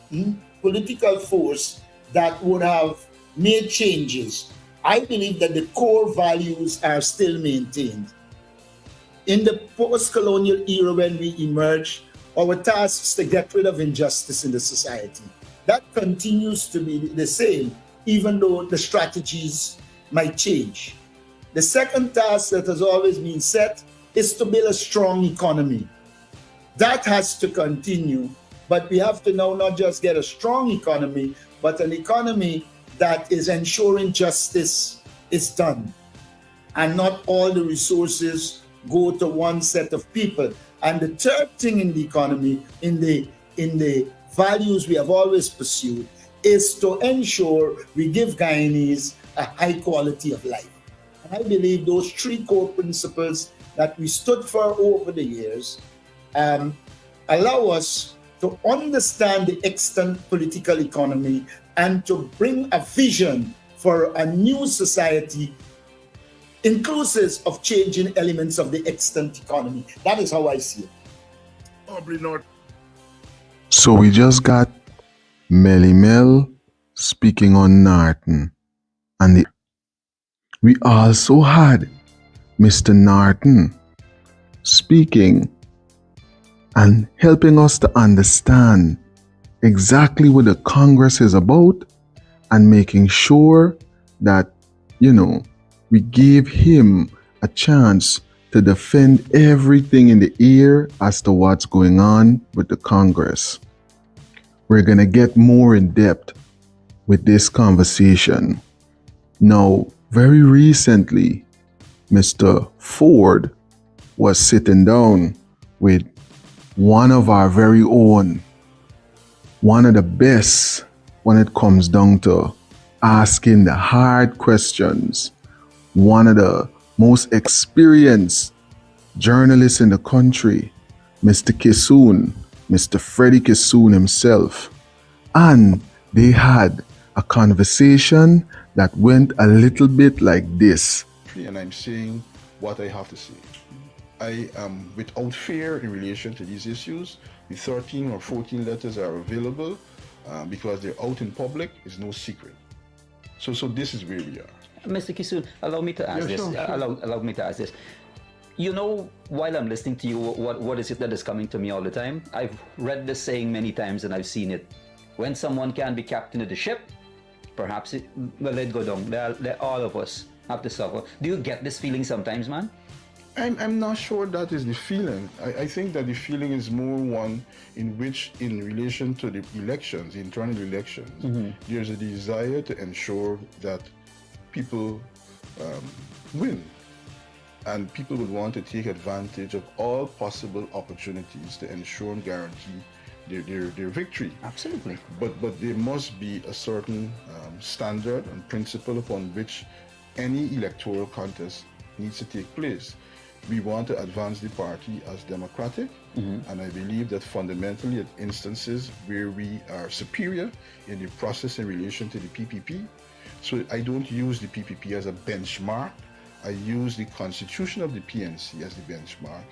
political force that would have made changes. I believe that the core values are still maintained. In the post-colonial era when we emerge, our task is to get rid of injustice in the society. That continues to be the same, even though the strategies might change. The second task that has always been set is to build a strong economy. That has to continue, but we have to now not just get a strong economy, but an economy that is ensuring justice is done and not all the resources go to one set of people. And the third thing in the economy, in the values we have always pursued, is to ensure we give Guyanese a high quality of life. And I believe those three core principles that we stood for over the years allow us to understand the extant political economy and to bring a vision for a new society inclusive of changing elements of the extant economy. That is how I see it. Aubrey Norton. So we just got Melly Mel speaking on Norton, and we also had Mr. Norton speaking and helping us to understand exactly what the Congress is about and making sure that, we give him a chance to defend everything in the air as to what's going on with the Congress. We're going to get more in depth with this conversation. Now, very recently, Mr. Ford was sitting down with one of our very own, one of the best when it comes down to asking the hard questions, one of the most experienced journalists in the country, Mr. Kissoon, Mr. Freddie Kissoon himself. And they had a conversation that went a little bit like this. And I'm saying what I have to say. I am without fear in relation to these issues. The 13 or 14 letters are available because they're out in public. It's no secret. So this is where we are. Mr. Kissoon, allow me to ask this. Sure. Allow me to ask this. You know, while I'm listening to you, what is it that is coming to me all the time? I've read this saying many times and I've seen it. When someone can be captain of the ship, perhaps let it go down. Let all of us have to suffer. Do you get this feeling sometimes, man? I'm not sure that is the feeling. I think that the feeling is more one in which, in relation to the elections, the internal elections, there's a desire to ensure that people win. And people would want to take advantage of all possible opportunities to ensure and guarantee their victory. Absolutely. But there must be a certain standard and principle upon which any electoral contest needs to take place. We want to advance the party as democratic, and I believe that fundamentally at instances where we are superior in the process in relation to the PPP, so I don't use the PPP as a benchmark. I use the constitution of the PNC as the benchmark,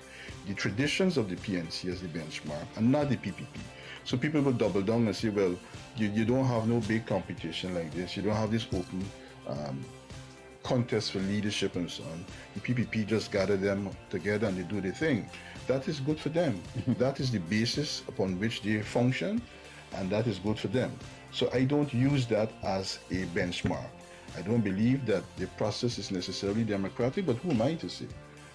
the traditions of the PNC as the benchmark, and not the PPP. So people will double down and say, well, you don't have no big competition like this. You don't have this open contest for leadership and so on. The PPP just gather them together and they do their thing. That is good for them. That is the basis upon which they function, and that is good for them. So I don't use that as a benchmark. I don't believe that the process is necessarily democratic, but who am I to say?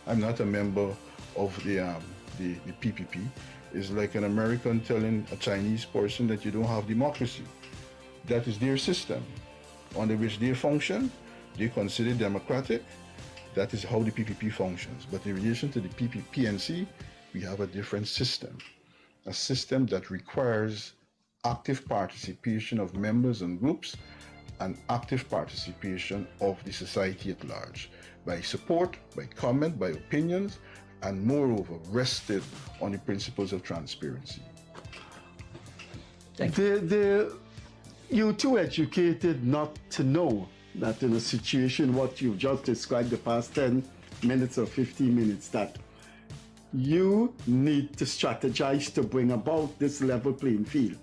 I'm not a member of the PPP. It's like an American telling a Chinese person that you don't have democracy. That is their system under which they function. They consider democratic. That is how the PPP functions. But in relation to the PNC, we have a different system, a system that requires active participation of members and groups and active participation of the society at large, by support, by comment, by opinions, and moreover, rested on the principles of transparency. You're too educated not to know that in a situation what you've just described the past 10 minutes or 15 minutes, that you need to strategize to bring about this level playing field.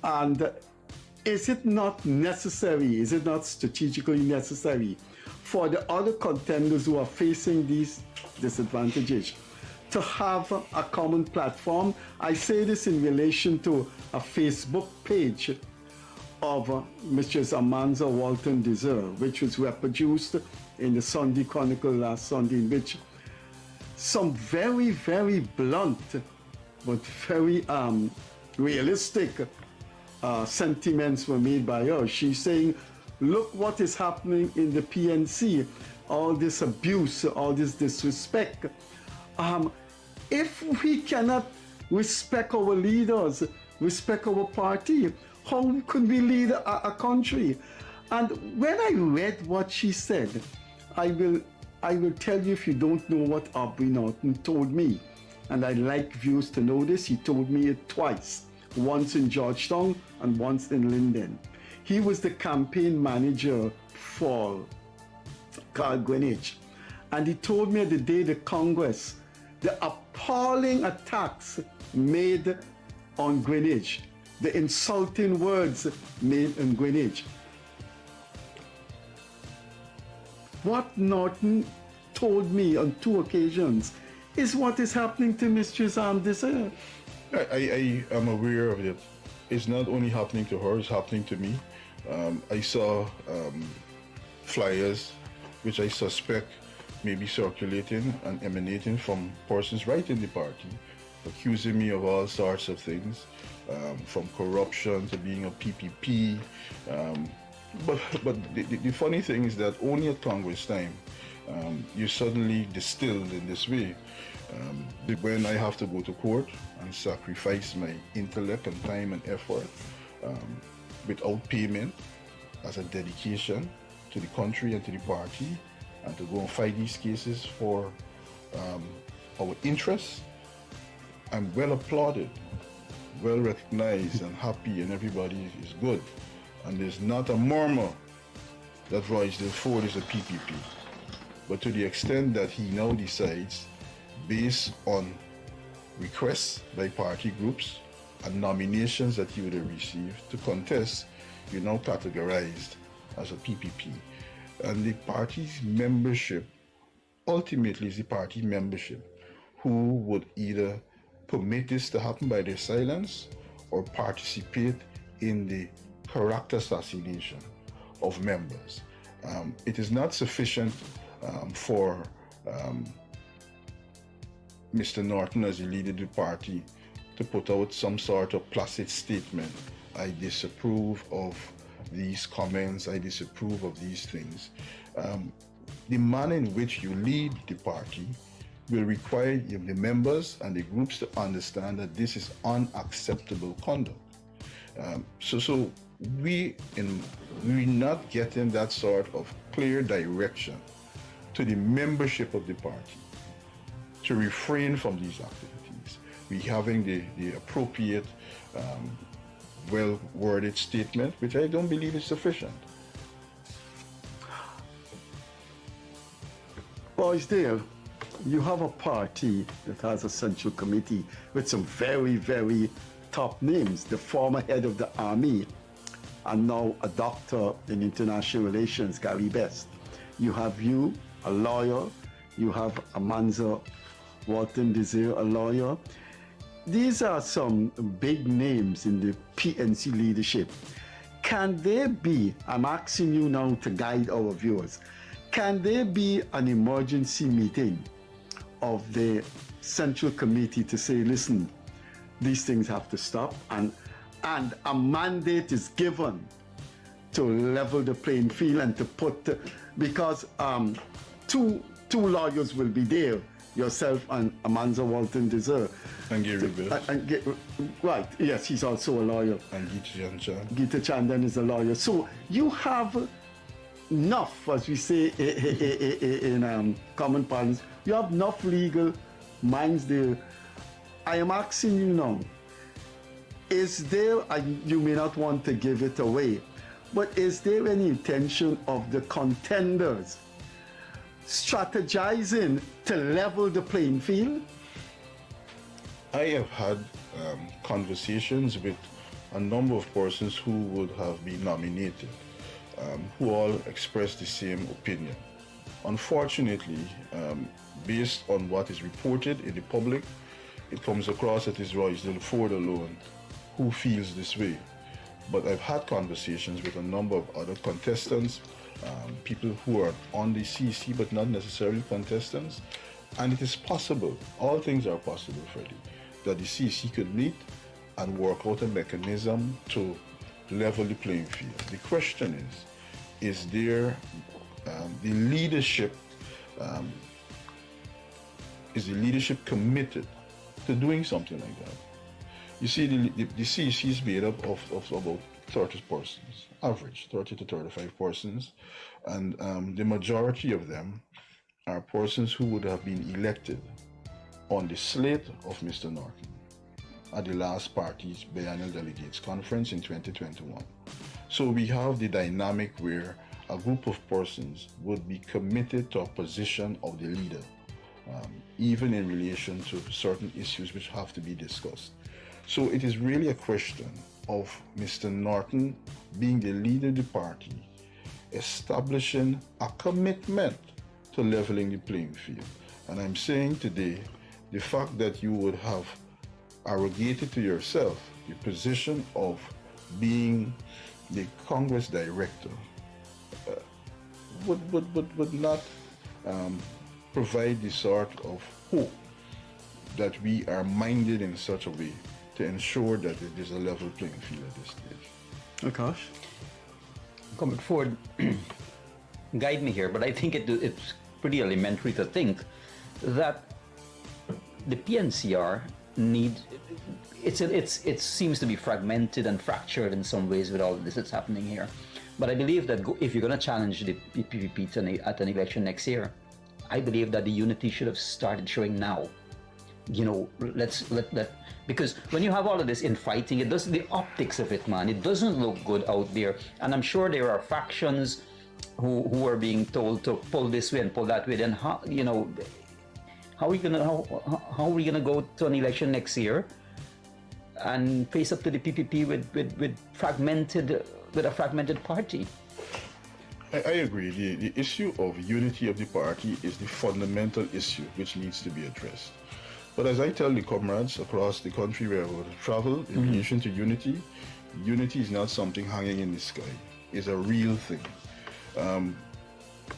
And is it not necessary, is it not strategically necessary for the other contenders who are facing these disadvantages to have a common platform? I say this in relation to a Facebook page of Mrs. Amanza Walton Desir, which was reproduced in the Sunday Chronicle last Sunday, in which some very, very blunt but very realistic sentiments were made by her. She's saying, look what is happening in the PNC, all this abuse, all this disrespect. If we cannot respect our leaders, respect our party, how could we lead a country? And when I read what she said, I will tell you, if you don't know what Aubrey Norton told me, and I'd like viewers to know this, he told me it twice, once in Georgetown and once in Linden. He was the campaign manager for Carl Greenwich. And he told me the day the Congress, the appalling attacks made on Greenwich, the insulting words made in Greenwich. What Norton told me on 2 occasions is what is happening to Mistress Desir. I am aware of it. It's not only happening to her, it's happening to me. I saw flyers which I suspect may be circulating and emanating from persons right in the party, accusing me of all sorts of things, from corruption to being a PPP. But the funny thing is that only at Congress time, you suddenly distilled in this way. When I have to go to court and sacrifice my intellect and time and effort without payment as a dedication to the country and to the party, and to go and fight these cases for our interests, I'm well applauded, well recognized and happy, and everybody is good. And there's not a murmur that Royston Ford is a PPP. But to the extent that he now decides, based on requests by party groups and nominations that he would have received to contest, you're now categorized as a PPP. And the party's membership, ultimately is the party membership, who would either permit this to happen by their silence or participate in the character assassination of members. It is not sufficient for Mr. Norton, as the leader of the party, to put out some sort of placid statement. I disapprove of these comments, I disapprove of these things. The manner in which you lead the party will require the members and the groups to understand that this is unacceptable conduct. So we're not getting that sort of clear direction to the membership of the party to refrain from these activities. We're having the appropriate, well-worded statement, which I don't believe is sufficient. Boys, there, you have a party that has a central committee with some very, very top names. The former head of the army and now a doctor in international relations, Gary Best. You have you, a lawyer. You have Amanza Walton, Desir, a lawyer. These are some big names in the PNC leadership. Can there be, I'm asking you now to guide our viewers, can there be an emergency meeting of the Central Committee to say, listen, these things have to stop, and a mandate is given to level the playing field and to put, because two lawyers will be there, yourself and Amanza Walton Desir. And Gary Best. Right, yes, he's also a lawyer. And Gita Chandan is a lawyer. So you have enough, as we say in common parlance, you have enough legal minds there. I am asking you now, is there, and you may not want to give it away, but is there any intention of the contenders strategizing to level the playing field? I have had conversations with a number of persons who would have been nominated, who all expressed the same opinion. Unfortunately, based on what is reported in the public, it comes across that it's Royston Ford alone who feels this way. But I've had conversations with a number of other contestants, people who are on the CC but not necessarily contestants, and it is possible, all things are possible, Freddie, that the CC could meet and work out a mechanism to level the playing field. The question is there the leadership, is the leadership committed to doing something like that? You see, the CC is made up of about 30 persons, average 30 to 35 persons, and the majority of them are persons who would have been elected on the slate of Mr. Norton at the last party's biennial delegates conference in 2021. So we have the dynamic where a group of persons would be committed to a position of the leader, even in relation to certain issues which have to be discussed. So it is really a question of Mr. Norton being the leader of the party, establishing a commitment to leveling the playing field. And I'm saying today, the fact that you would have arrogated to yourself the position of being the Congress director would not provide the sort of hope that we are minded in such a way to ensure that it is a level playing field at this stage. Akash? Comrade Ford, guide me here, but I think it's pretty elementary to think that the PNCR it seems to be fragmented and fractured in some ways with all this that's happening here. But I believe that if you're going to challenge the PPP at an election next year, I believe that the unity should have started showing now. You know, because when you have all of this infighting, it does the optics of it, man. It doesn't look good out there, and I'm sure there are factions who are being told to pull this way and pull that way. Then how are we gonna go to an election next year and face up to the PPP with a fragmented party? I agree. The issue of unity of the party is the fundamental issue which needs to be addressed. But as I tell the comrades across the country where I will travel in relation to unity, unity is not something hanging in the sky. It's a real thing. And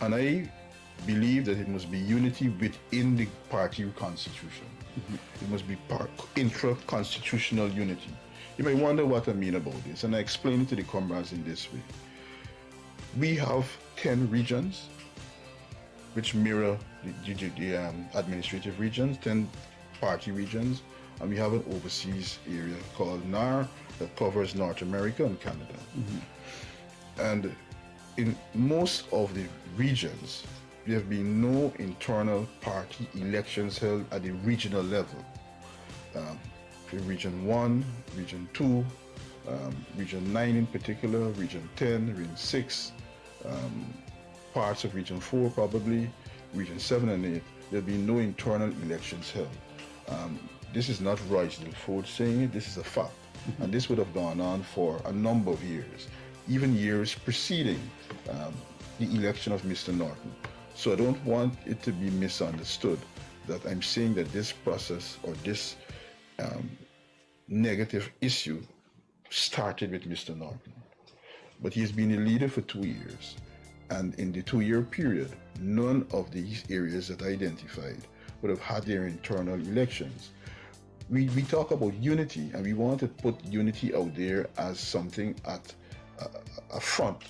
I believe that it must be unity within the party constitution. It must be intra-constitutional unity. You may wonder what I mean about this, and I explain it to the comrades in this way. We have 10 regions which mirror the administrative regions, 10 party regions, and we have an overseas area called NAR that covers North America and Canada. And in most of the regions, there have been no internal party elections held at the regional level. Region 1, Region 2, Region 9 in particular, Region 10, Region 6, parts of Region 4 probably, Region 7 and 8, there have been no internal elections held. This is not Royston Ford saying it, this is a fact. And this would have gone on for a number of years, even years preceding the election of Mr. Norton. So I don't want it to be misunderstood that I'm saying that this process or this negative issue started with Mr. Norton. But he's been a leader for 2 years. And in the 2-year period, none of these areas that I identified would have had their internal elections. We talk about unity, and we want to put unity out there as something at a front,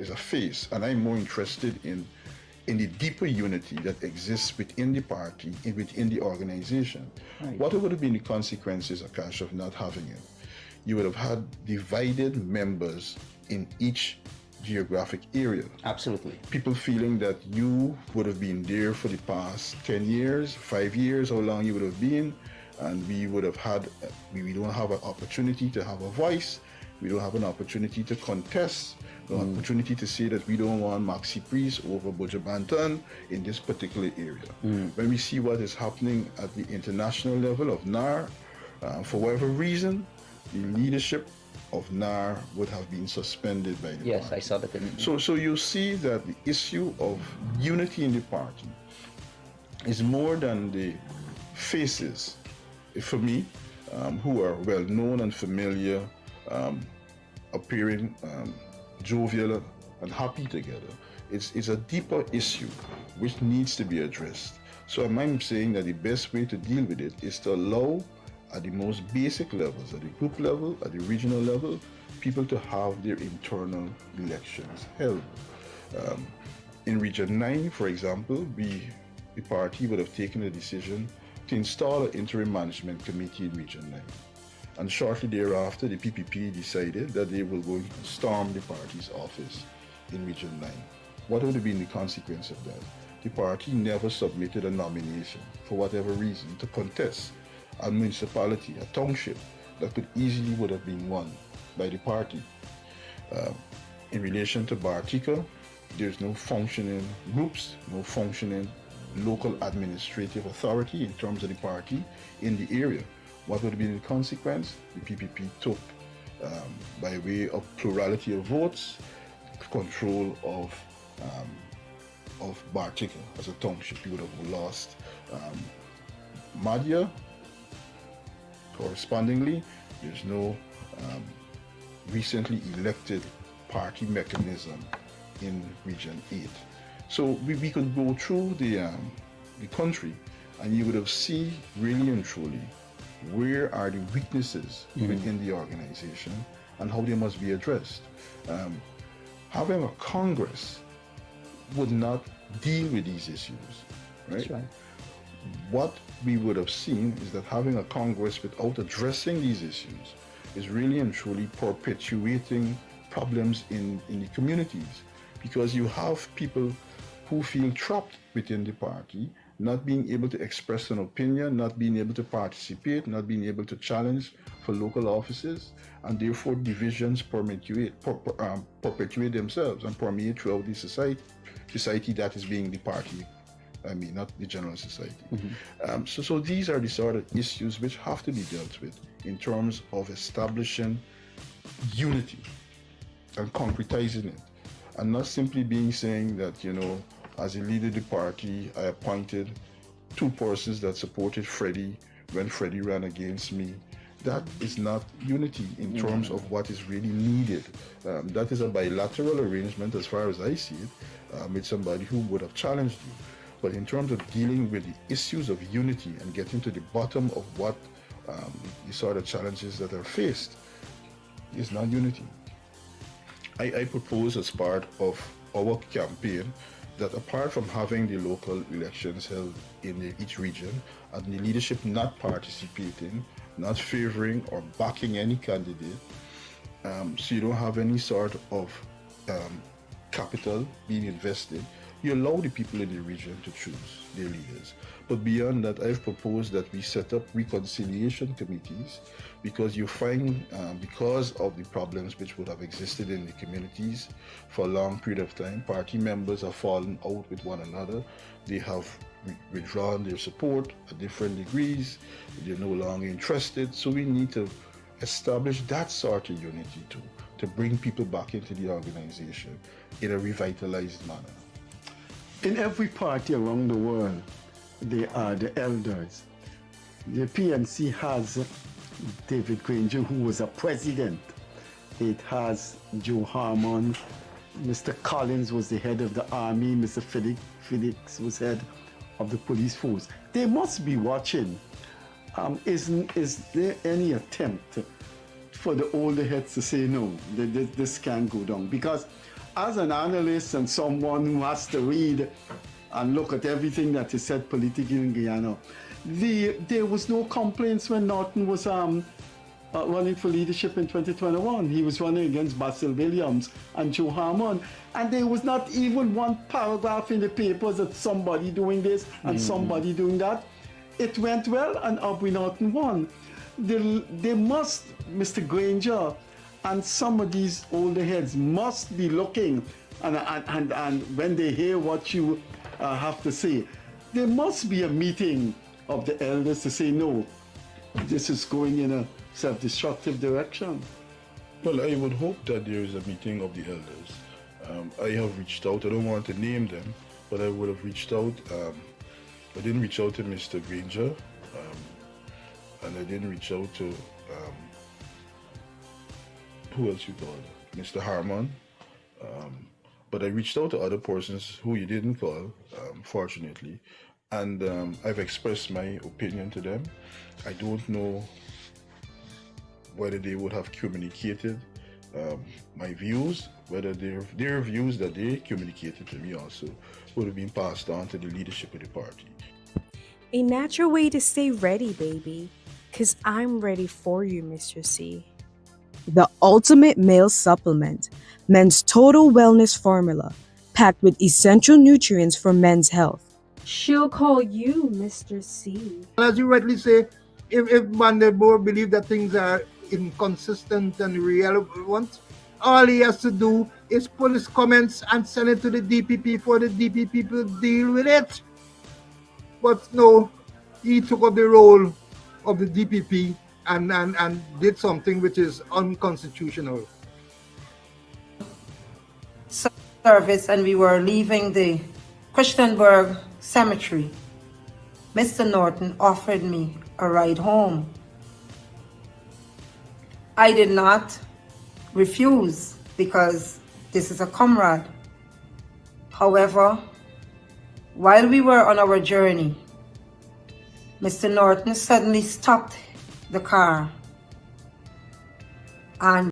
as a face. And I'm more interested in the deeper unity that exists within the party and within the organization. Right. What would have been the consequences, Akash, of not having it? You would have had divided members in each geographic area. Absolutely. People feeling that you would have been there for the past 10 years, 5 years, how long you would have been, and we don't have an opportunity to have a voice, we don't have an opportunity to contest, no opportunity to say that we don't want Maxi Priest over Buja Banton in this particular area. When we see what is happening at the international level of NAR, for whatever reason, the leadership of NAR would have been suspended by the party. I saw that. So you see that the issue of unity in the party is more than the faces, for me, who are well known and familiar, appearing jovial and happy together. It's a deeper issue which needs to be addressed. So I'm saying that the best way to deal with it is to allow at the most basic levels, at the group level, at the regional level, people to have their internal elections held. In Region 9, for example, the party would have taken a decision to install an interim management committee in Region 9. And shortly thereafter, the PPP decided that they will go and storm the party's office in Region 9. What would have been the consequence of that? The party never submitted a nomination, for whatever reason, to contest a municipality, a township, that could easily would have been won by the party. In relation to Bartica, there's no functioning groups, no functioning local administrative authority in terms of the party in the area. What would have been the consequence? The PPP took, by way of plurality of votes, control of Bartica as a township. You would have lost Madhya. Correspondingly, there's no recently elected party mechanism in Region 8. So we could go through the country, and you would have seen really and truly where are the weaknesses within the organization and how they must be addressed. Having a Congress would not deal with these issues, right? That's right. What we would have seen is that having a Congress without addressing these issues is really and truly perpetuating problems in the communities, because you have people who feel trapped within the party, not being able to express an opinion, not being able to participate, not being able to challenge for local offices, and therefore divisions perpetuate themselves and permeate throughout the society that is being the party. I mean, not the general society. So these are the sort of issues which have to be dealt with in terms of establishing unity and concretizing it, and not simply being saying that, you know, as a leader of the party, I appointed 2 persons that supported Freddie when Freddie ran against me. That is not unity in terms of what is really needed. That is a bilateral arrangement, as far as I see it, with somebody who would have challenged you. But in terms of dealing with the issues of unity and getting to the bottom of what the sort of challenges that are faced is not unity. I propose, as part of our campaign, that apart from having the local elections held in each region and the leadership not participating, not favoring or backing any candidate, so you don't have any sort of capital being invested, you allow the people in the region to choose their leaders. But beyond that, I've proposed that we set up reconciliation committees, because you find, because of the problems which would have existed in the communities for a long period of time, party members have fallen out with one another. They have withdrawn their support at different degrees. They're no longer interested. So we need to establish that sort of unity too, to bring people back into the organization in a revitalized manner. In every party around the world, there are the elders. The PNC has David Granger, who was a president. It has Joe Harmon. Mr. Collins was the head of the army. Mr. Felix was head of the police force. They must be watching. Is there any attempt for the older heads to say, no, this can't go down? Because as an analyst and someone who has to read and look at everything that is said politically in Guyana, there was no complaints when Norton was running for leadership in 2021. He was running against Basil Williams and Joe Harmon, and there was not even one paragraph in the papers that somebody doing this and somebody doing that. It went well, and Aubrey Norton won. They must, Mr. Granger and some of these older heads must be looking, and when they hear what you have to say, there must be a meeting of the elders to say, no, this is going in a self-destructive direction. Well, I would hope that there is a meeting of the elders. I have reached out, I don't want to name them, but I would have reached out. I didn't reach out to Mr. Granger, and I didn't reach out to, who else you called? Mr. Harmon. But I reached out to other persons who you didn't call, fortunately, and I've expressed my opinion to them. I don't know whether they would have communicated my views, whether their views that they communicated to me also would have been passed on to the leadership of the party. A natural way to stay ready, baby, because I'm ready for you, Mr. C. The ultimate male supplement, men's total wellness formula, packed with essential nutrients for men's health. She'll call you Mr. C. As you rightly say, if Vanderboer believes that things are inconsistent and irrelevant, all he has to do is put his comments and send it to the DPP for the DPP to deal with it. But no, he took up the role of the DPP and did something which is unconstitutional. Service, and we were leaving the Christiansburg Cemetery. Mr. Norton offered me a ride home. I did not refuse because this is a comrade. However, While we were on our journey, Mr. Norton suddenly stopped the car and